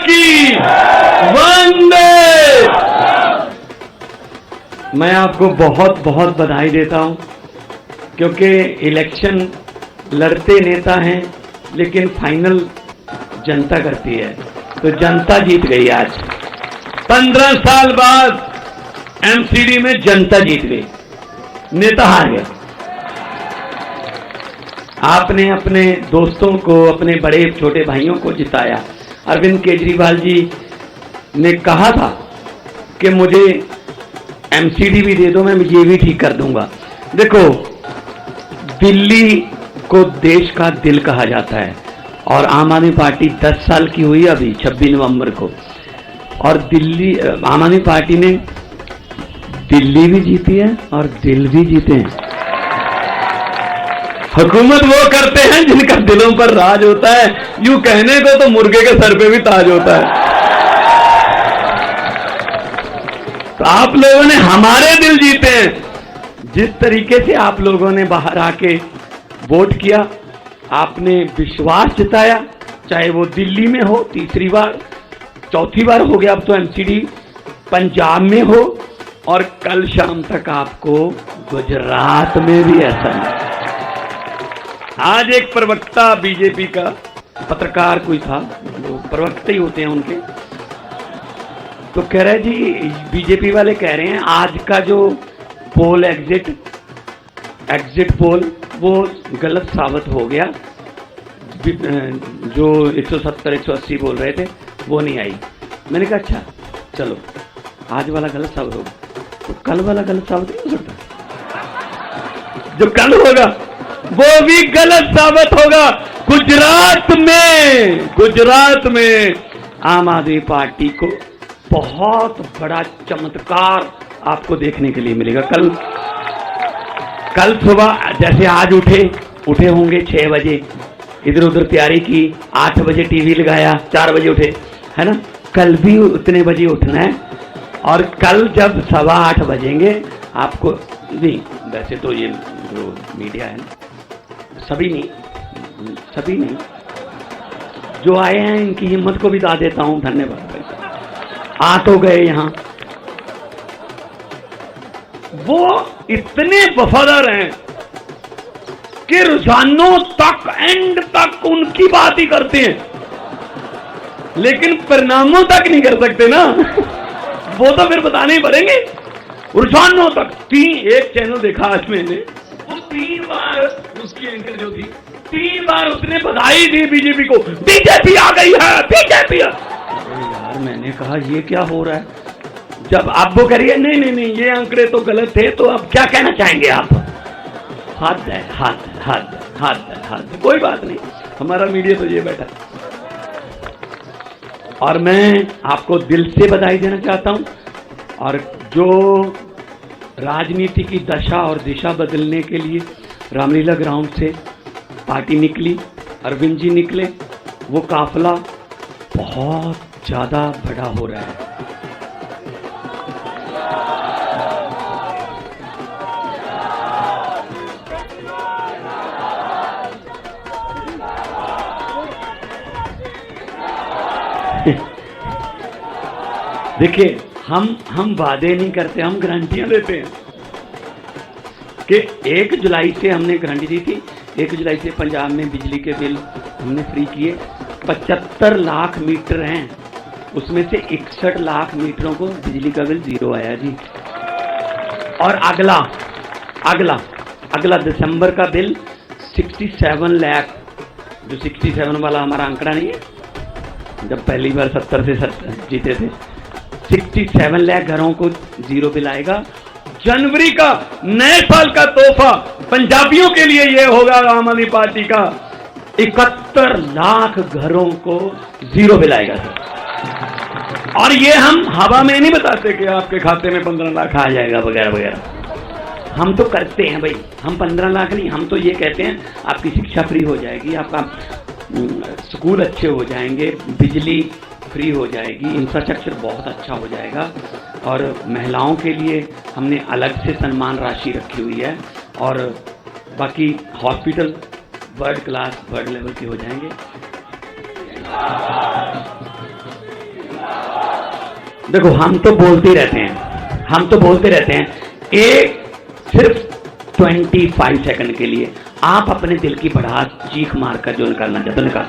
की वंदे। मैं आपको बहुत बहुत बधाई देता हूं, क्योंकि इलेक्शन लड़ते नेता हैं लेकिन फाइनल जनता करती है, तो जनता जीत गई। आज 15 साल बाद एमसीडी में जनता जीत गई, नेता हार गया। आपने अपने दोस्तों को, अपने बड़े छोटे भाइयों को जिताया। अरविंद केजरीवाल जी ने कहा था कि मुझे एमसीडी भी दे दो, मैं ये भी ठीक कर दूंगा। देखो, दिल्ली को देश का दिल कहा जाता है, और आम आदमी पार्टी 10 साल की हुई अभी 26 नवंबर को, और दिल्ली आम आदमी पार्टी ने दिल्ली भी जीती है और दिल भी जीते हैं। हुकूमत वो करते हैं जिनका दिलों पर राज होता है। यूं कहने को तो मुर्गे के सर पे भी ताज होता है। तो आप लोगों ने हमारे दिल जीते हैं। जिस तरीके से आप लोगों ने बाहर आके वोट किया, आपने विश्वास जताया, चाहे वो दिल्ली में हो, तीसरी बार चौथी बार हो गया अब तो एमसीडी, पंजाब में हो, और कल शाम तक आपको गुजरात में भी ऐसा नहीं। आज एक प्रवक्ता बीजेपी का पत्रकार कोई था, वो प्रवक्ता ही होते हैं उनके, तो कह रहे जी, बीजेपी वाले कह रहे हैं आज का जो पोल एग्जिट पोल वो गलत साबित हो गया। जो 170 180 बोल रहे थे वो नहीं आई। मैंने कहा अच्छा चलो, आज वाला गलत साबित होगा तो कल वाला गलत साबित नहीं हो सकता। जो कल होगा वो भी गलत साबित होगा। गुजरात में आम आदमी पार्टी को बहुत बड़ा चमत्कार आपको देखने के लिए मिलेगा। कल सुबह जैसे आज उठे होंगे 6 बजे, इधर उधर तैयारी की, 8 बजे टीवी लगाया, 4 बजे उठे, है ना। कल भी उतने बजे उठना है, और कल जब 7:15 बजेंगे आपको, नहीं वैसे तो ये जो मीडिया है ना, सभी नहीं, जो आए हैं इनकी हिम्मत को भी दा देता हूं, धन्यवाद। आ तो गए यहां, वो इतने वफादार हैं कि रुझानों तक, एंड तक उनकी बात ही करते हैं, लेकिन परिणामों तक नहीं कर सकते ना। वो तो फिर बताने ही पड़ेंगे। रुझानों तक एक चैनल देखा आज मैंने, वो 3 बार उसकी एंकर जो थी, 3 बार उसने बधाई दी बीजेपी को, बीजेपी आ गई है, बीजेपी। यार मैंने कहा ये क्या हो रहा है। जब आप वो करिए नहीं ये आंकड़े तो गलत थे, तो अब क्या कहना चाहेंगे आप? हद है। कोई बात नहीं, हमारा मीडिया तो ये बैठा। और मैं आपको दिल से बधाई देना चाहता हूं, और जो राजनीति की दशा और दिशा बदलने के लिए रामलीला ग्राउंड से पार्टी निकली, अरविंद जी निकले, वो काफिला बहुत ज्यादा बड़ा हो रहा है। देखिए, हम वादे नहीं करते, हम गारंटियां देते हैं कि 1 जुलाई से हमने गारंटी दी थी। 1 जुलाई से पंजाब में बिजली के बिल हमने फ्री किए। 75 लाख मीटर हैं, उसमें से 61 लाख मीटरों को बिजली का बिल 0 आया जी। और अगला दिसंबर का बिल 67 लाख, जो 67 वाला हमारा आंकड़ा नहीं है, जब पहली बार 70 से जीते थे, 67 लाख घरों को 0 बिल आएगा। जनवरी का नए साल का तोहफा पंजाबियों के लिए यह होगा आम आदमी पार्टी का, 71 लाख घरों को 0 बिल आएगा सर। और ये हम हवा में नहीं बताते कि आपके खाते में 15 लाख आ जाएगा वगैरह वगैरह। हम तो करते हैं भाई, हम 15 लाख नहीं, हम तो ये कहते हैं आपकी शिक्षा फ्री हो जाएगी, आपका स्कूल अच्छे हो जाएंगे, बिजली फ्री हो जाएगी, इंफ्रास्ट्रक्चर बहुत अच्छा हो जाएगा, और महिलाओं के लिए हमने अलग से सम्मान राशि रखी हुई है, और बाकी hospital world class, world level के हो जाएंगे। देखो हम तो बोलते रहते हैं, एक सिर्फ 25 सेकंड के लिए आप अपने दिल की भड़ास चीख मारकर जो निकालना चाहते हो निकाल।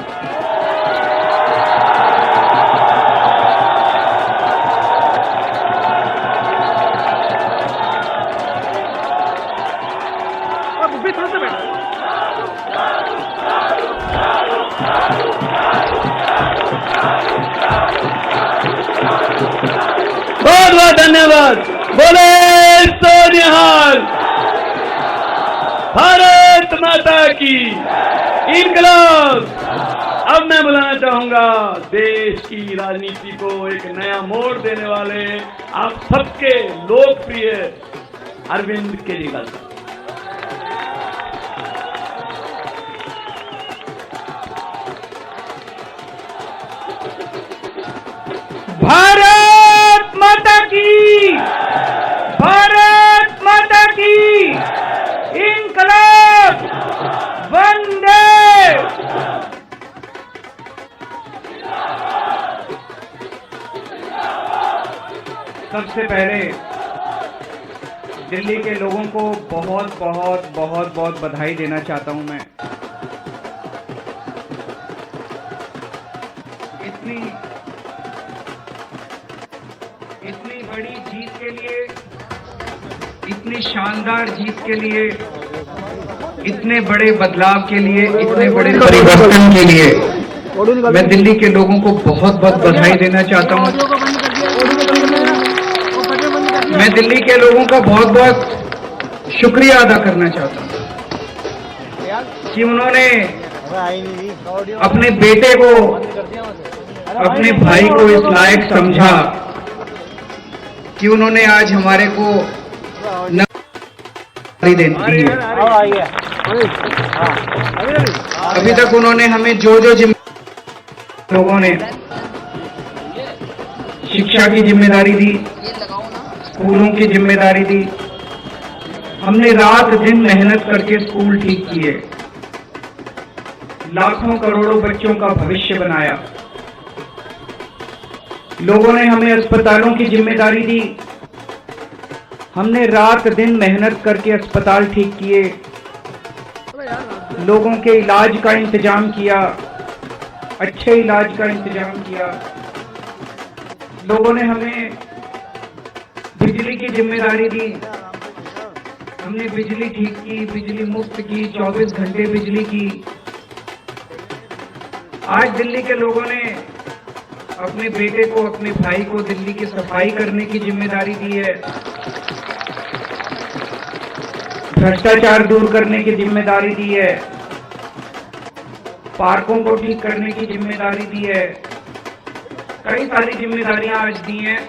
बहुत बहुत धन्यवाद। बोले सोनिहाल, भारत माता की इनकलाब। अब मैं बुलाना चाहूंगा देश की राजनीति को एक नया मोड़ देने वाले आप सबके लोकप्रिय अरविंद केजरीवाल साहब। भारत माता की, भारत माता की इनकलाब, वंदे। सबसे पहले दिल्ली के लोगों को बहुत बहुत बहुत बहुत बधाई देना चाहता हूं मैं। इतनी बड़ी जीत के लिए, इतनी शानदार जीत के लिए, इतने बड़े बदलाव के लिए, इतने बड़े परिवर्तन के लिए मैं दिल्ली के लोगों को बहुत बहुत बधाई देना चाहता हूं। मैं दिल्ली के लोगों का बहुत बहुत शुक्रिया अदा करना चाहता हूं कि उन्होंने अपने बेटे को, अपने भाई को इस लायक समझा कि उन्होंने आज हमारे को नौकरी दी है। अभी तक उन्होंने हमें जो लोगों ने शिक्षा की जिम्मेदारी दी, स्कूलों की जिम्मेदारी दी, हमने रात दिन मेहनत करके स्कूल ठीक किए, लाखों करोड़ों बच्चों का भविष्य बनाया। लोगों ने हमें अस्पतालों की जिम्मेदारी दी, हमने रात दिन मेहनत करके अस्पताल ठीक किए, लोगों के इलाज का इंतजाम किया, अच्छे इलाज का इंतजाम किया। लोगों ने हमें बिजली की जिम्मेदारी दी, हमने बिजली ठीक की, बिजली मुफ्त की, 24 घंटे बिजली की। आज दिल्ली के लोगों ने अपने बेटे को, अपने भाई को दिल्ली की सफाई करने की जिम्मेदारी दी है, भ्रष्टाचार दूर करने की जिम्मेदारी दी है, पार्कों को ठीक करने की जिम्मेदारी दी है, कई सारी जिम्मेदारियां आज दी हैं।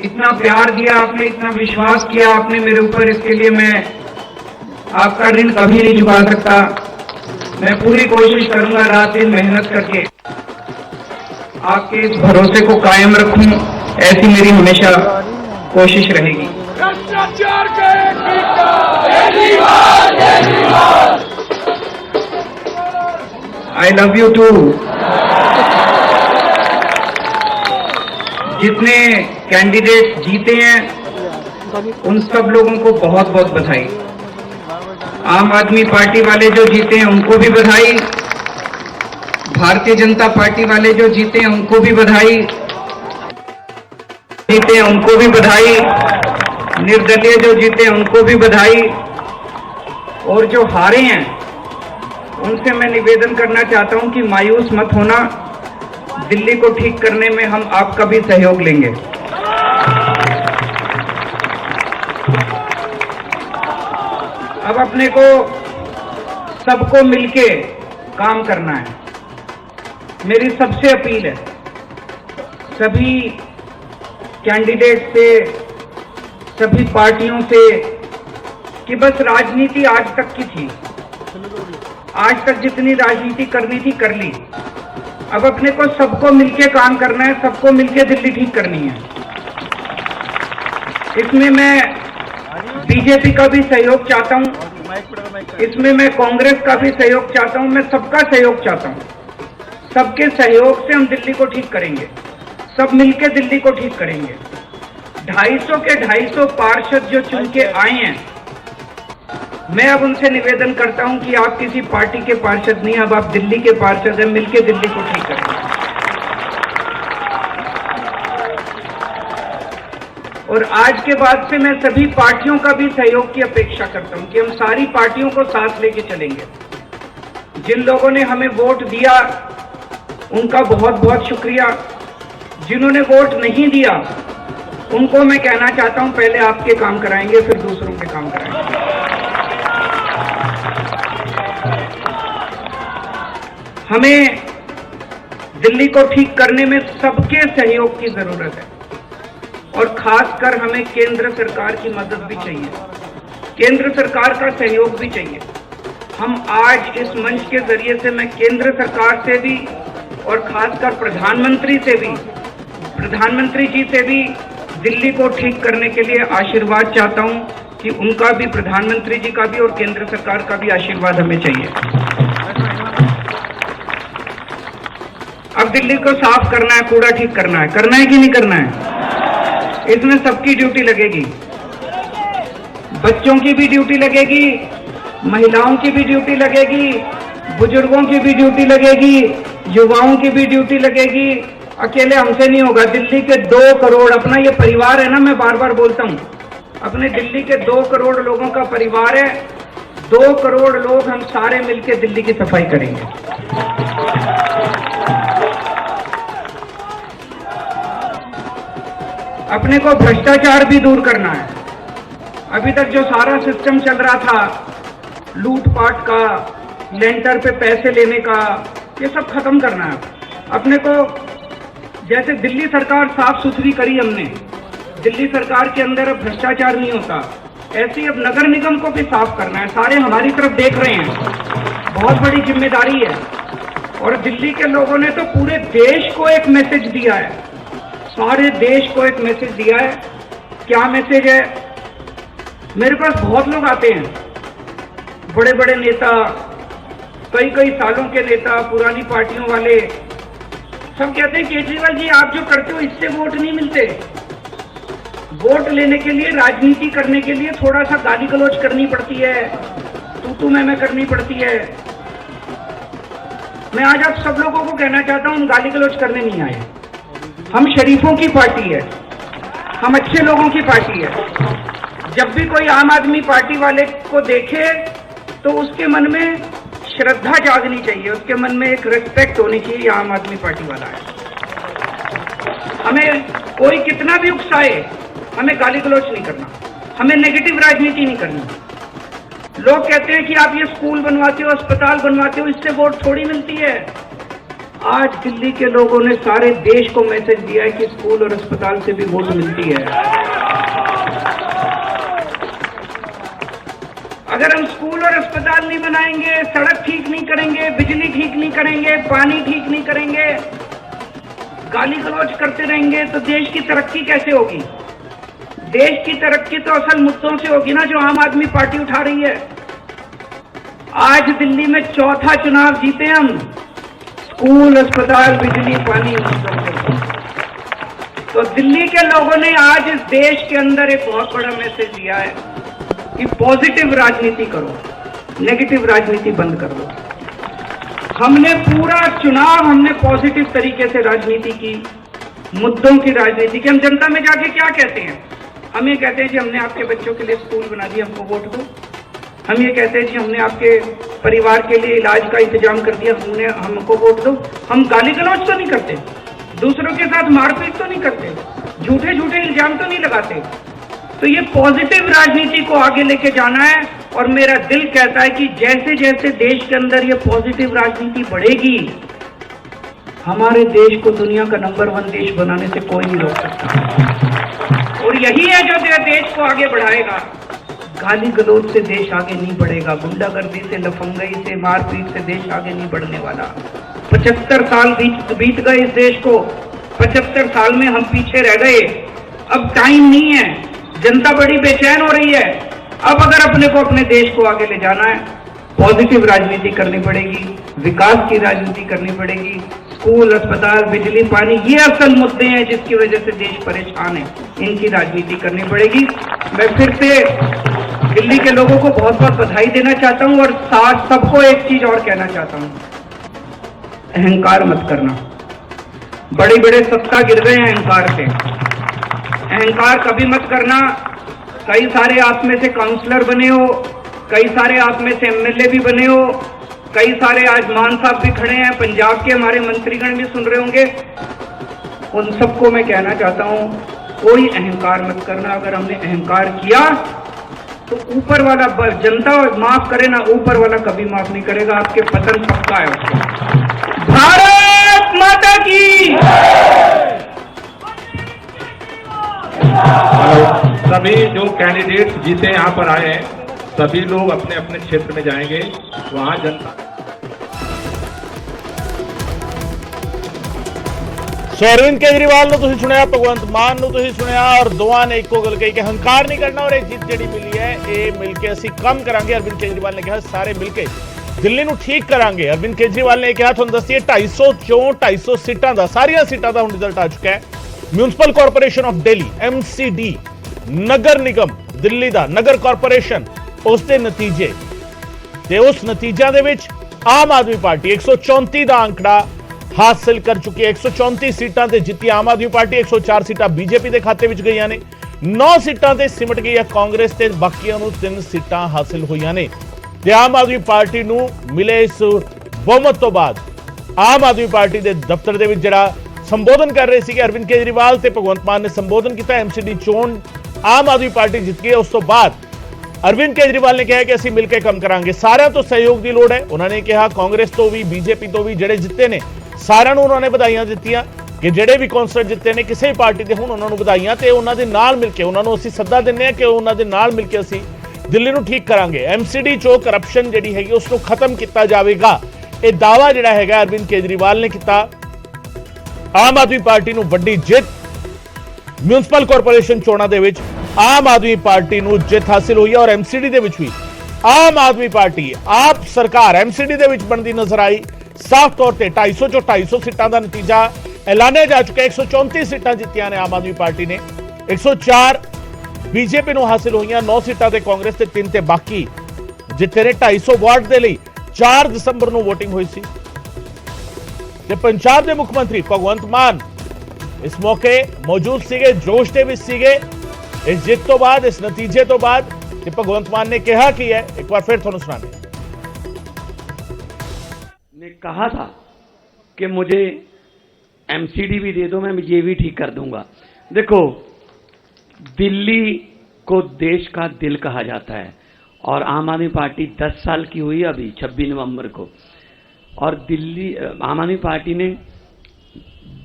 इतना प्यार दिया आपने, इतना विश्वास किया आपने मेरे ऊपर, इसके लिए मैं आपका ऋण कभी नहीं चुका सकता। मैं पूरी कोशिश करूंगा रात दिन मेहनत करके आपके इस भरोसे को कायम रखूं, ऐसी मेरी हमेशा कोशिश रहेगी। भ्रष्टाचार का आई लव यू टू। जितने कैंडिडेट जीते हैं उन सब लोगों को बहुत बहुत बधाई। आम आदमी पार्टी वाले जो जीते हैं उनको भी बधाई, भारतीय जनता पार्टी वाले जो जीते हैं उनको भी बधाई, जीते हैं उनको भी बधाई, निर्दलीय जो जीते हैं उनको भी बधाई, और जो हारे हैं उनसे मैं निवेदन करना चाहता हूं कि मायूस मत होना, दिल्ली को ठीक करने में हम आपका भी सहयोग लेंगे। अब अपने को सबको मिलके काम करना है। मेरी सबसे अपील है सभी कैंडिडेट से, सभी पार्टियों से, कि बस राजनीति आज तक की थी, आज तक जितनी राजनीति करनी थी कर ली। अब अपने को सबको मिलके काम करना है, सबको मिलके दिल्ली ठीक करनी है। इसमें मैं बीजेपी का भी सहयोग चाहता हूं, इसमें मैं कांग्रेस का भी सहयोग चाहता हूं, मैं सबका सहयोग चाहता हूं। सबके सहयोग से हम दिल्ली को ठीक करेंगे, सब मिलके दिल्ली को ठीक करेंगे। 250 के 250 पार्षद जो चुन के आए हैं, मैं अब उनसे निवेदन करता हूं कि आप किसी पार्टी के पार्षद नहीं, अब आप दिल्ली के पार्षद हैं, मिलके दिल्ली को ठीक करेंगे। और आज के बाद से मैं सभी पार्टियों का भी सहयोग की अपेक्षा करता हूं कि हम सारी पार्टियों को साथ लेके चलेंगे। जिन लोगों ने हमें वोट दिया उनका बहुत बहुत शुक्रिया। जिन्होंने वोट नहीं दिया उनको मैं कहना चाहता हूं, पहले आपके काम कराएंगे फिर दूसरों के काम कराएंगे। हमें दिल्ली को ठीक करने में सबके सहयोग की जरूरत है और खासकर हमें केंद्र सरकार की मदद भी चाहिए, केंद्र सरकार का सहयोग भी चाहिए। हम आज इस मंच के जरिए से मैं केंद्र सरकार से भी और खासकर प्रधानमंत्री जी से भी दिल्ली को ठीक करने के लिए आशीर्वाद चाहता हूं कि उनका भी, प्रधानमंत्री जी का भी और केंद्र सरकार का भी आशीर्वाद हमें चाहिए। अब दिल्ली को साफ करना है, कूड़ा ठीक करना है कि नहीं करना है? इसमें सबकी ड्यूटी लगेगी, बच्चों की भी ड्यूटी लगेगी, महिलाओं की भी ड्यूटी लगेगी, बुजुर्गों की भी ड्यूटी लगेगी, युवाओं की भी ड्यूटी लगेगी। अकेले हमसे नहीं होगा। दिल्ली के 2 करोड़, अपना ये परिवार है ना, मैं बार बार बोलता हूं, अपने दिल्ली के 2 करोड़ लोगों का परिवार है। 2 करोड़ लोग हम सारे मिलकर दिल्ली की सफाई करेंगे। अपने को भ्रष्टाचार भी दूर करना है। अभी तक जो सारा सिस्टम चल रहा था, लूटपाट का, लेंटर पे पैसे लेने का, ये सब खत्म करना है। अपने को जैसे दिल्ली सरकार साफ सुथरी करी हमने, दिल्ली सरकार के अंदर अब भ्रष्टाचार नहीं होता, ऐसे ही अब नगर निगम को भी साफ करना है। सारे हमारी तरफ देख रहे हैं, बहुत बड़ी जिम्मेदारी है। और दिल्ली के लोगों ने तो पूरे देश को एक मैसेज दिया है, सारे देश को एक मैसेज दिया है। क्या मैसेज है? मेरे पास बहुत लोग आते हैं, बड़े बड़े नेता, कई सालों के नेता, पुरानी पार्टियों वाले, सब कहते हैं केजरीवाल जी आप जो करते हो इससे वोट नहीं मिलते। वोट लेने के लिए, राजनीति करने के लिए थोड़ा सा गाली गलौज करनी पड़ती है, तू मैं करनी पड़ती है। मैं आज आप सब लोगों को कहना चाहता हूं, हम गाली गलौज करने नहीं आए। हम शरीफों की पार्टी है, हम अच्छे लोगों की पार्टी है। जब भी कोई आम आदमी पार्टी वाले को देखे तो उसके मन में श्रद्धा जागनी चाहिए, उसके मन में एक रिस्पेक्ट होनी चाहिए, आम आदमी पार्टी वाला है। हमें कोई कितना भी उकसाए, हमें गाली गलौज नहीं करना, हमें नेगेटिव राजनीति नहीं करनी। लोग कहते हैं कि आप ये स्कूल बनवाते हो, अस्पताल बनवाते हो, इससे वोट थोड़ी मिलती है। आज दिल्ली के लोगों ने सारे देश को मैसेज दिया है कि स्कूल और अस्पताल से भी वोट मिलती है। अगर हम स्कूल और अस्पताल नहीं बनाएंगे, सड़क ठीक नहीं करेंगे, बिजली ठीक नहीं करेंगे, पानी ठीक नहीं करेंगे, गाली गलौज करते रहेंगे, तो देश की तरक्की कैसे होगी? देश की तरक्की तो असल मुद्दों से होगी ना, जो आम आदमी पार्टी उठा रही है। आज दिल्ली में 4था चुनाव जीते हम, स्कूल, अस्पताल, बिजली, पानी, तो दिल्ली के लोगों ने आज इस देश के अंदर एक बहुत बड़ा मैसेज दिया है कि पॉजिटिव राजनीति करो, नेगेटिव राजनीति बंद कर दो। हमने पूरा चुनाव पॉजिटिव तरीके से राजनीति की, मुद्दों की राजनीति की। हम जनता में जाके क्या कहते हैं? हम ये कहते हैं कि हमने आपके बच्चों के लिए स्कूल बना दिया, हमको वोट दो। हम ये कहते हैं कि हमने आपके परिवार के लिए इलाज का इंतजाम कर दिया, हमको वोट दो। हम गाली गलौज तो नहीं करते, दूसरों के साथ मारपीट तो नहीं करते, झूठे इल्जाम तो नहीं लगाते। तो ये पॉजिटिव राजनीति को आगे लेके जाना है। और मेरा दिल कहता है कि जैसे जैसे देश के अंदर ये पॉजिटिव राजनीति बढ़ेगी, हमारे देश को दुनिया का नंबर 1 देश बनाने से कोई नहीं रोक सकता। और यही है जो देश को आगे बढ़ाएगा। गाली गलौज से देश आगे नहीं बढ़ेगा, गुंडागर्दी से, लफंगई से, मारपीट से देश आगे नहीं बढ़ने वाला। 75 साल बीत गए इस देश को, 75 साल में हम पीछे रह गए। अब टाइम नहीं है, जनता बड़ी बेचैन हो रही है। अब अगर अपने को अपने देश को आगे ले जाना है, पॉजिटिव राजनीति करनी पड़ेगी, विकास की राजनीति करनी पड़ेगी, स्कूल, अस्पताल, बिजली, पानी, ये असल मुद्दे हैं जिसकी वजह से देश परेशान है। इनकी राजनीति करनी पड़ेगी। मैं फिर से दिल्ली के लोगों को बहुत बहुत बधाई देना चाहता हूं और साथ सबको एक चीज और कहना चाहता हूं, अहंकार मत करना। बड़े बड़े सत्ता गिर गए हैं अहंकार से। अहंकार कभी मत करना। कई सारे आप में से काउंसलर बने हो, कई सारे आप में से एमएलए भी बने हो, कई सारे आज मान साहब भी खड़े हैं, पंजाब के हमारे मंत्रीगण भी सुन रहे होंगे। उन सबको मैं कहना चाहता हूं, कोई अहंकार मत करना। अगर हमने अहंकार किया तो ऊपर वाला, जनता माफ करे ना, ऊपर वाला कभी माफ नहीं करेगा। आपके पतन पक्का है उसको। भारत माता की। सभी जो कैंडिडेट जीते यहाँ पर आए हैं, सभी लोग अपने अपने क्षेत्र में जाएंगे, वहां जनता। ਸੋ ਅਰਵਿੰਦ ਕੇਜਰੀਵਾਲ ਨੂੰ ਤੁਸੀਂ ਸੁਣਿਆ, ਭਗਵੰਤ ਮਾਨ ਨੂੰ ਤੁਸੀਂ ਸੁਣਿਆ ਔਰ ਦੋਵਾਂ ਨੇ ਇੱਕੋ ਗੱਲ ਕਹੀ ਕਿ ਹੰਕਾਰ ਨਹੀਂ ਕਰਨਾ ਔਰ ਇਹ ਜਿੱਤ ਜਿਹੜੀ ਮਿਲੀ ਹੈ ਇਹ ਮਿਲ ਕੇ ਅਸੀਂ ਕੰਮ ਕਰਾਂਗੇ। ਅਰਵਿੰਦ ਕੇਜਰੀਵਾਲ ਨੇ ਕਿਹਾ ਸਾਰੇ ਮਿਲ ਕੇ ਦਿੱਲੀ ਨੂੰ ਠੀਕ ਕਰਾਂਗੇ। ਅਰਵਿੰਦ ਕੇਜਰੀਵਾਲ ਨੇ ਕਿਹਾ, ਤੁਹਾਨੂੰ ਦੱਸੀਏ 250 ਚੋਂ 250 ਸੀਟਾਂ ਦਾ, ਸਾਰੀਆਂ ਸੀਟਾਂ ਦਾ ਹੁਣ ਰਿਜ਼ਲਟ ਆ ਚੁੱਕਾ ਹੈ। Municipal corporation of Delhi MCD, Nagar Nigam Delhi the Nagar corporation, ਉਸ ਦੇ ਨਤੀਜੇ ਤੇ ਉਸ ਨਤੀਜਿਆਂ ਦੇ ਵਿੱਚ ਆਮ ਆਦਮੀ ਪਾਰਟੀ 134 ਦਾ ਅੰਕੜਾ हासिल कर चुकी है। 134 सीटां ते जित्ती आम आदमी पार्टी, 104 सीटां बीजेपी के खाते में गई ने, 9 सीटां ते सिमट गई है कांग्रेस ते बाकियां नूं 3 सीटां हासिल हुई ने। ते आम आदमी पार्टी नूं मिले इस बहुमत तो बाद आम आदमी पार्टी के दफ्तर दे विच जिहड़ा संबोधन कर रहे थे अरविंद केजरीवाल ते भगवंत मान ने संबोधन किया। MCD चोण आम आदमी पार्टी जित गई। उस तो बाद अरविंद केजरीवाल ने कहा कि असीं मिल के काम करांगे, सारिਆਂ तो सहयोग की लोड़ है। उन्होंने कहा कांग्रेस तो भी बीजेपी तो भी जिहड़े जिते ने ਸਾਰਿਆਂ ਨੂੰ ਉਹਨਾਂ ਨੇ ਵਧਾਈਆਂ ਦਿੱਤੀਆਂ ਕਿ ਜਿਹੜੇ ਵੀ ਕੌਂਸਲਰ ਜਿੱਤੇ ਨੇ ਕਿਸੇ ਵੀ ਪਾਰਟੀ ਦੇ ਹੁਣ ਉਹਨਾਂ ਨੂੰ ਵਧਾਈਆਂ ਤੇ ਉਹਨਾਂ ਦੇ ਨਾਲ ਮਿਲ ਕੇ ਉਹਨਾਂ ਨੂੰ ਅਸੀਂ ਸੱਦਾ ਦਿੰਦੇ ਆ ਕਿ ਉਹਨਾਂ ਦੇ ਨਾਲ ਮਿਲ ਕੇ ਅਸੀਂ ਦਿੱਲੀ ਨੂੰ ਠੀਕ ਕਰਾਂਗੇ। MCD ਚੋਂ ਕਰਪਸ਼ਨ ਜਿਹੜੀ ਹੈਗੀ ਉਸ ਨੂੰ ਖਤਮ ਕੀਤਾ ਜਾਵੇਗਾ। ਇਹ ਦਾਅਵਾ ਜਿਹੜਾ ਹੈਗਾ ਅਰਵਿੰਦ ਕੇਜਰੀਵਾਲ ਨੇ ਕੀਤਾ। ਆਮ ਆਦਮੀ ਪਾਰਟੀ ਨੂੰ ਵੱਡੀ ਜਿੱਤ, ਮਿਊਨਿਸਪਲ ਕਾਰਪੋਰੇਸ਼ਨ ਚੋਣਾਂ ਦੇ ਵਿੱਚ ਆਮ ਆਦਮੀ ਪਾਰਟੀ ਨੂੰ ਜਿੱਤ ਹਾਸਿਲ ਹੋਈ ਹੈ ਔਰ MCD ਦੇ ਵਿੱਚ ਵੀ ਆਮ ਆਦਮੀ ਪਾਰਟੀ ਆਪ ਸਰਕਾਰ MCD ਦੇ ਵਿੱਚ ਬਣਦੀ ਨਜ਼ਰ ਆਈ। साफ तौर पर 250 चो 250 सीटां का नतीजा ऐलानिया जा चुका है। 134 सीटां जित्तियां ने आम आदमी पार्टी ने, 104 बीजेपी को हासिल हुई, 9 सीटां ते कांग्रेस ते 3 ते बाकी जिते ने। 250 वार्ड के लिए 4 दिसंबर को वोटिंग हुई सी ते पंजाब के मुख्यमंत्री भगवंत मान इस मौके मौजूद सीगे, जोश दे विच सीगे। इस जित तो बाद, इस नतीजे तो बाद भगवंत मान ने कहा कि है, एक बार फिर तुहानूं सुणाने ने कहा था कि मुझे MCD भी दे दो, मैं ये भी ठीक कर दूंगा। देखो, दिल्ली को देश का दिल कहा जाता है और आम आदमी पार्टी 10 साल की हुई अभी 26 नवंबर को, और दिल्ली आम आदमी पार्टी ने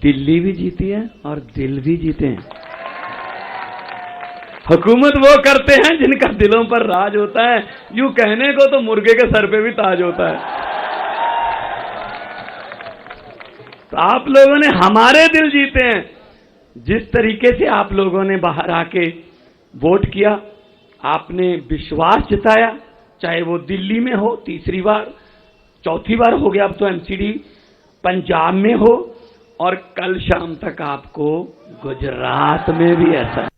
दिल्ली भी जीती है और दिल भी जीते हैं। हुकूमत वो करते हैं जिनका दिलों पर राज होता है। यूं कहने को तो मुर्गे के सर पे भी ताज होता है। तो आप लोगों ने हमारे दिल जीते हैं। जिस तरीके से आप लोगों ने बाहर आके वोट किया, आपने विश्वास जताया, चाहे वो दिल्ली में हो, तीसरी बार, चौथी बार हो गया अब तो MCD पंजाब में हो, और कल शाम तक आपको गुजरात में भी ऐसा